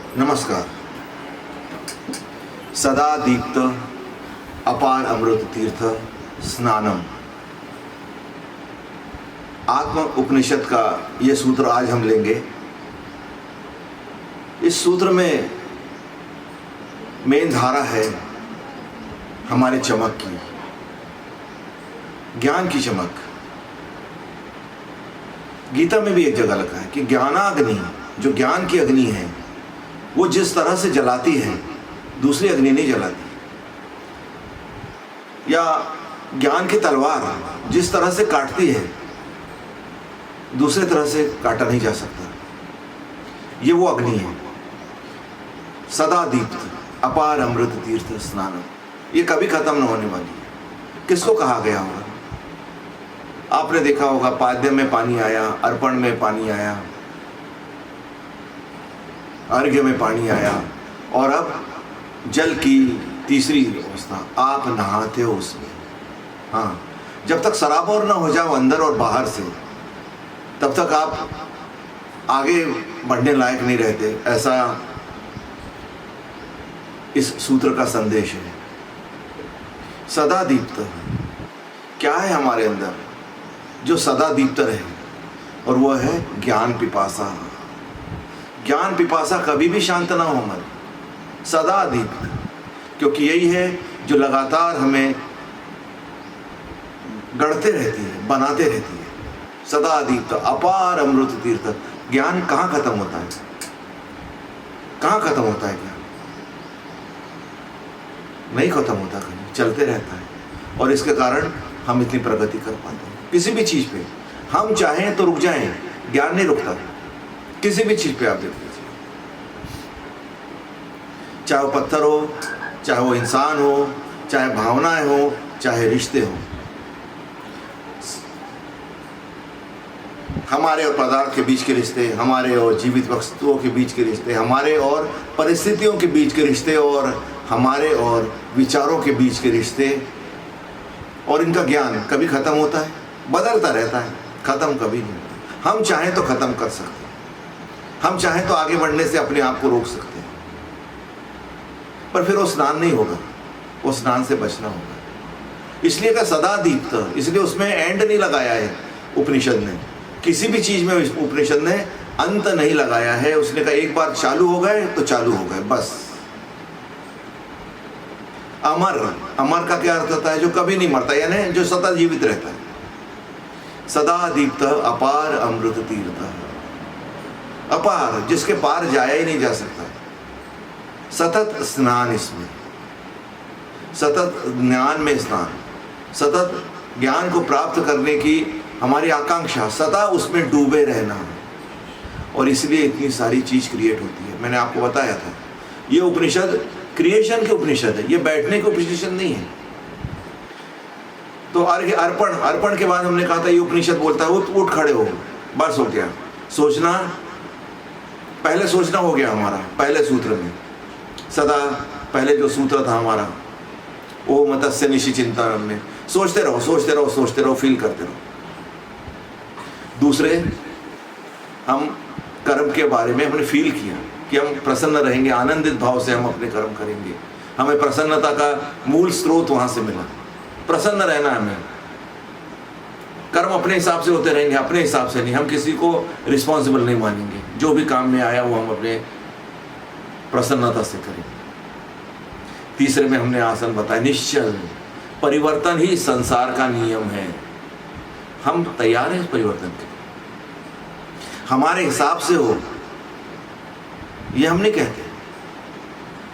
नमस्कार। सदा दीप्त अपार अमृत तीर्थ स्नानम, आत्म उपनिषद का ये सूत्र आज हम लेंगे। इस सूत्र में मेन धारा है हमारे चमक की, ज्ञान की चमक। गीता में भी एक जगह लिखा है कि ज्ञानाग्नि, जो ज्ञान की अग्नि है, वो जिस तरह से जलाती है दूसरी अग्नि नहीं जलाती। या ज्ञान की तलवार जिस तरह से काटती है दूसरे तरह से काटा नहीं जा सकता। ये वो अग्नि है, सदा दीप्त अपार अमृत तीर्थ स्नानम। ये कभी खत्म न होने वाली है। किसको कहा गया होगा? आपने देखा होगा, पाद्य में पानी आया, अर्पण में पानी आया, अर्घ्य में पानी आया, और अब जल की तीसरी अवस्था, आप नहाते हो उसमें। हाँ, जब तक सराबोर ना हो जाओ अंदर और बाहर से, तब तक आप आगे बढ़ने लायक नहीं रहते। ऐसा इस सूत्र का संदेश है। सदा दीप्त क्या है हमारे अंदर जो सदा दीप्त रहे, और वह है ज्ञान पिपासा। ज्ञान पिपासा कभी भी शांत ना हो मन, सदा दीप्त, क्योंकि यही है जो लगातार हमें गढ़ते रहती है, बनाते रहती है। सदा दीप्त अपार अमृत तीर्थ। ज्ञान कहाँ खत्म होता है? कहाँ खत्म होता है ज्ञान? नहीं खत्म होता, कहीं चलते रहता है। और इसके कारण हम इतनी प्रगति कर पाते हैं। किसी भी चीज पे हम चाहें तो रुक जाएं, ज्ञान नहीं रुकता। किसी भी चीज पे आप देख लीजिए, चाहे वो पत्थर हो, चाहे वो इंसान हो, चाहे भावनाएं हो, चाहे रिश्ते हो, हमारे और पदार्थ के बीच के रिश्ते, हमारे और जीवित वस्तुओं के बीच के रिश्ते, हमारे और परिस्थितियों के बीच के रिश्ते, और हमारे और विचारों के बीच के रिश्ते, और इनका ज्ञान कभी खत्म होता है? बदलता रहता है, खत्म कभी नहीं होता। हम चाहें तो खत्म कर सकते हैं, हम चाहें तो आगे बढ़ने से अपने आप को रोक सकते हैं, पर फिर वो स्नान नहीं होगा, वो स्नान से बचना होगा। इसलिए का सदा दीप्त, इसलिए उसमें एंड नहीं लगाया है उपनिषद ने। किसी भी चीज में उपनिषद ने अंत नहीं लगाया है। उसने कहा एक बार चालू हो गए तो चालू हो गए, बस। अमर, अमर का क्या अर्थ होता है? जो कभी नहीं मरता, यानी जो सदा जीवित रहता है। सदा दीप्त अपार अमृत तीर्थ, अपार, जिसके पार जाया ही नहीं जा सकता। सतत स्नान, इसमें सतत ज्ञान में स्नान, सतत ज्ञान को प्राप्त करने की हमारी आकांक्षा, सदा उसमें डूबे रहना। और इसलिए इतनी सारी चीज क्रिएट होती है। मैंने आपको बताया था, ये उपनिषद क्रिएशन के उपनिषद है, ये बैठने के उपनिषद नहीं है। तो अर्घ्य, अर्पण, अर्पण के बाद हमने कहा था ये उपनिषद बोलता है उठ खड़े हो, बस हो गया। सोचना, पहले सोचना हो गया हमारा पहले सूत्र में। सदा पहले जो सूत्र था हमारा, वो मत्स्य निशि चिंता में सोचते रहो, सोचते रहो, सोचते रहो, फील करते रहो। दूसरे, हम कर्म के बारे में हमने फील किया कि हम प्रसन्न रहेंगे, आनंदित भाव से हम अपने कर्म करेंगे। हमें प्रसन्नता का मूल स्रोत वहां से मिला। प्रसन्न रहना, हमें कर्म अपने हिसाब से होते रहेंगे, अपने हिसाब से नहीं। हम किसी को रिस्पॉन्सिबल नहीं मानेंगे। जो भी काम में आया वो हम अपने प्रसन्नता से करेंगे। तीसरे में हमने आसन बताया, निश्चल, परिवर्तन ही संसार का नियम है। हम तैयार हैं इस परिवर्तन के, हमारे हिसाब से हो, ये हम नहीं कहते।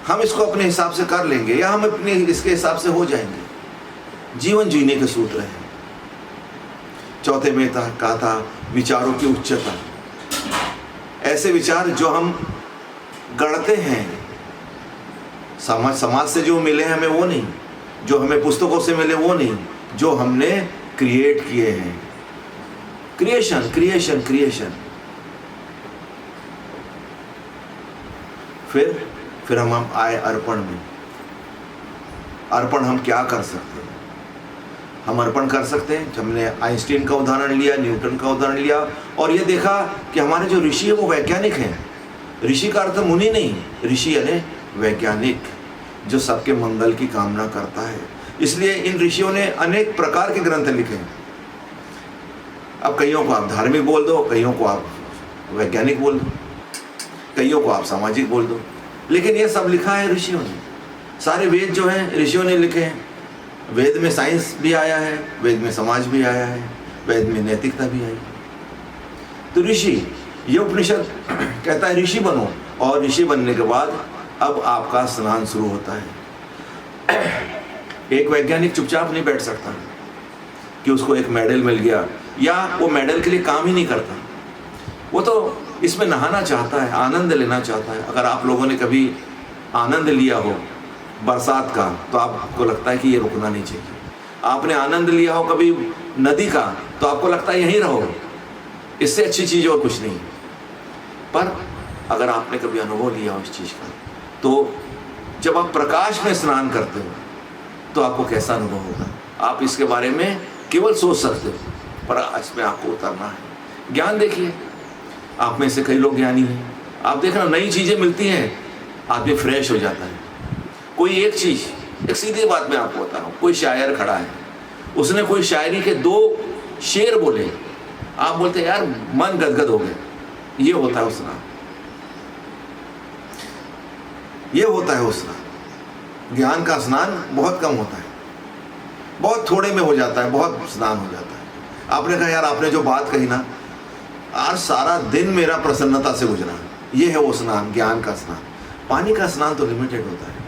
हम इसको अपने हिसाब से कर लेंगे या हम अपने इसके हिसाब से हो जाएंगे। जीवन जीने के सूत्र है। चौथे में कहा था विचारों की उच्चता। ऐसे विचार जो हम गढ़ते हैं, समाज से जो मिले हमें वो नहीं, जो हमें पुस्तकों से मिले वो नहीं, जो हमने क्रिएट किए हैं। Creation, creation, creation. फिर हम आए अर्पण में। अर्पण हम क्या कर सकते हैं? हम अर्पण कर सकते हैं। हमने आइंस्टीन का उदाहरण लिया, न्यूटन का उदाहरण लिया, और ये देखा कि हमारे जो ऋषि है वो वैज्ञानिक हैं। ऋषि का अर्थ मुनि नहीं, ऋषि यानी वैज्ञानिक, जो सबके मंगल की कामना करता है। इसलिए इन ऋषियों ने अनेक प्रकार के ग्रंथ लिखे हैं। अब कईयों को आप धार्मिक बोल दो, कईयों को आप वैज्ञानिक बोल दो, कईयों को आप सामाजिक बोल दो, लेकिन ये सब लिखा है ऋषियों ने। सारे वेद जो हैं ऋषियों ने लिखे हैं। वेद में साइंस भी आया है, वेद में समाज भी आया है, वेद में नैतिकता भी आई है। तो ऋषि, ये उपनिषद कहता है ऋषि बनो, और ऋषि बनने के बाद अब आपका स्नान शुरू होता है। एक वैज्ञानिक चुपचाप नहीं बैठ सकता कि उसको एक मेडल मिल गया, या वो मेडल के लिए काम ही नहीं करता। वो तो इसमें नहाना चाहता है, आनंद लेना चाहता है। अगर आप लोगों ने कभी आनंद लिया हो बरसात का, तो आपको लगता है कि ये रुकना नहीं चाहिए। आपने आनंद लिया हो कभी नदी का, तो आपको लगता है यहीं रहो, इससे अच्छी चीज़ और कुछ नहीं। पर अगर आपने कभी अनुभव लिया हो इस चीज़ का, तो जब आप प्रकाश में स्नान करते हो तो आपको कैसा अनुभव होगा, आप इसके बारे में केवल सोच सकते हो, पर इसमें आपको उतरना है। ज्ञान देखिए, आप में से कई लोग ज्ञानी हैं, आप देखना नई चीज़ें मिलती हैं, आदमी फ्रेश हो जाता है। कोई एक चीज़, एक सीधी बात मैं आपको बता रहा हूँ, कोई शायर खड़ा है, उसने कोई शायरी के 2 शेर बोले, आप बोलते हैं यार मन गदगद हो गया। ये होता है स्नान, ये होता है स्नान। ज्ञान का स्नान बहुत कम होता है, बहुत थोड़े में हो जाता है, बहुत स्नान हो जाता है। आपने कहा यार आपने जो बात कही ना, आज सारा दिन मेरा प्रसन्नता से गुजरा, ये है वो स्नान, ज्ञान का स्नान। पानी का स्नान तो लिमिटेड होता है,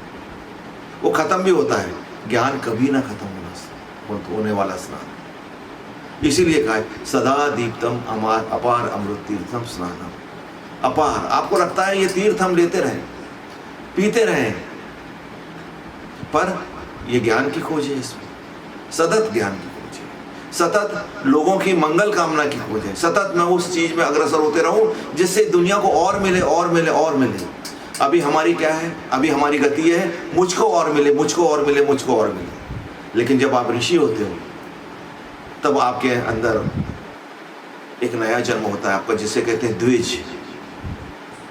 वो खत्म भी होता है। ज्ञान कभी ना खत्म होने वाला स्नान। इसीलिए कहा है सदा दीप्तम अपार अमृत तीर्थम स्नानम। अपार, आपको लगता है ये तीर्थ हम लेते रहें, पीते रहें, पर ये ज्ञान की खोज है, इसमें सतत ज्ञान की खोज है, सतत लोगों की मंगल कामना की खोज है। सतत मैं उस चीज में अग्रसर होते रहूं जिससे दुनिया को और मिले और मिले और मिले। अभी हमारी क्या है, अभी हमारी गति है मुझको और मिले, मुझको और मिले, मुझको और मिले। लेकिन जब आप ऋषि होते हो तब आपके अंदर एक नया जन्म होता है आपका, जिसे कहते हैं द्विज।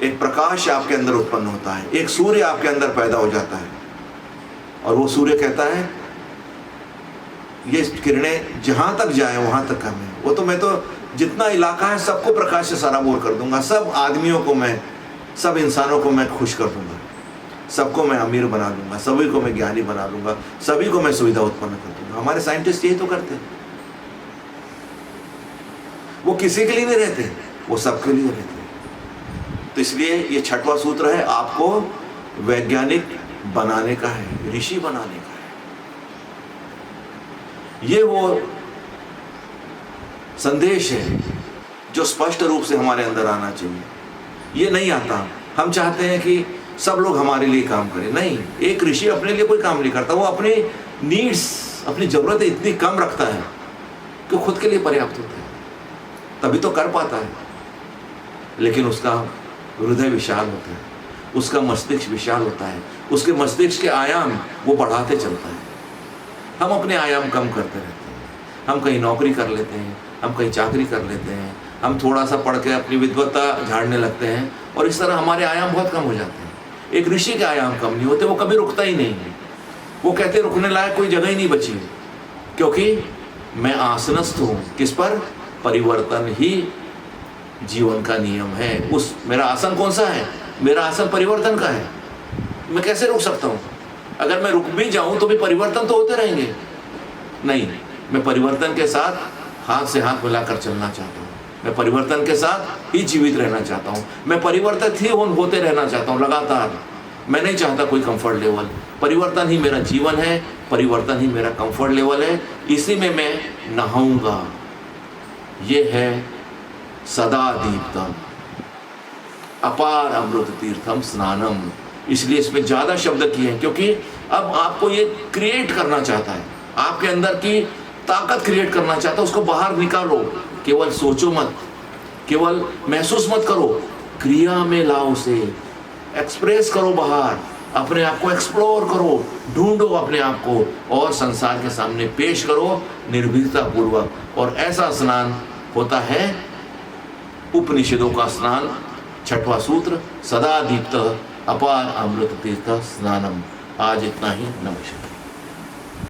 एक प्रकाश आपके अंदर उत्पन्न होता है, एक सूर्य आपके अंदर पैदा हो जाता है, और वो सूर्य कहता है ये किरणें जहां तक जाए वहां तक कम है। वो तो मैं तो जितना इलाका है सबको प्रकाश से सराबोर कर दूंगा, सब आदमियों को मैं, सब इंसानों को मैं खुश कर दूंगा, सबको मैं अमीर बना दूंगा, सभी को मैं ज्ञानी बना दूंगा, सभी को मैं सुविधा उत्पन्न कर दूंगा। हमारे साइंटिस्ट यही तो करते हैं। वो किसी के लिए नहीं रहते, वो सबके लिए रहते हैं। तो इसलिए ये 6वां सूत्र है, आपको वैज्ञानिक बनाने का है, ऋषि बनाने का है। ये वो संदेश है जो स्पष्ट रूप से हमारे अंदर आना चाहिए। ये नहीं आता, हम चाहते हैं कि सब लोग हमारे लिए काम करें। नहीं, एक ऋषि अपने लिए कोई काम नहीं करता, वो अपनी नीड्स, अपनी जरूरतें इतनी कम रखता है कि खुद के लिए पर्याप्त होता है, तभी तो कर पाता है। लेकिन उसका हृदय विशाल होता है, उसका मस्तिष्क विशाल होता है, उसके मस्तिष्क के आयाम वो बढ़ाते चलता है। हम अपने आयाम कम करते रहते हैं, हम कहीं नौकरी कर लेते हैं, हम कहीं चाकरी कर लेते हैं, हम थोड़ा सा पढ़ के अपनी विद्वत्ता झाड़ने लगते हैं, और इस तरह हमारे आयाम बहुत कम हो जाते हैं। एक ऋषि के आयाम कम नहीं होते, वो कभी रुकता ही नहीं है। वो कहते रुकने लायक कोई जगह ही नहीं बची, क्योंकि मैं आसनस्थ हूँ। किस पर? परिवर्तन ही जीवन का नियम है। उस मेरा आसन कौन सा है? मेरा आसन परिवर्तन का है। मैं कैसे रुक सकता हूँ? अगर मैं रुक भी जाऊँ तो भी परिवर्तन तो होते रहेंगे। नहीं, मैं परिवर्तन के साथ हाथ से हाथ मिलाकर चलना चाहता हूँ। मैं परिवर्तन के साथ ही जीवित रहना चाहता हूँ। मैं परिवर्तित ही होते रहना चाहता हूँ लगातार। मैं नहीं चाहता कोई कंफर्ट लेवल। परिवर्तन ही मेरा जीवन है, परिवर्तन ही मेरा कंफर्ट लेवल है। इसी में मैं नहाऊंगा। ये है सदा दीप्तम अपार अमृत तीर्थम स्नानम। इसलिए इसमें ज़्यादा शब्द किए हैं, क्योंकि अब आपको ये क्रिएट करना चाहता है, आपके अंदर की ताकत क्रिएट करना चाहता है। उसको बाहर निकालो। केवल सोचो मत, केवल महसूस मत करो, क्रिया में लाओ उसे, एक्सप्रेस करो बाहर, अपने आप को एक्सप्लोर करो, ढूंढो अपने आप को और संसार के सामने पेश करो निर्भीकता पूर्वक। और ऐसा स्नान होता है उपनिषदों का स्नान, छठवां सूत्र, सदा दीप्त अपार अमृत तीर्थ स्नानम। आज इतना ही, नमस्कार।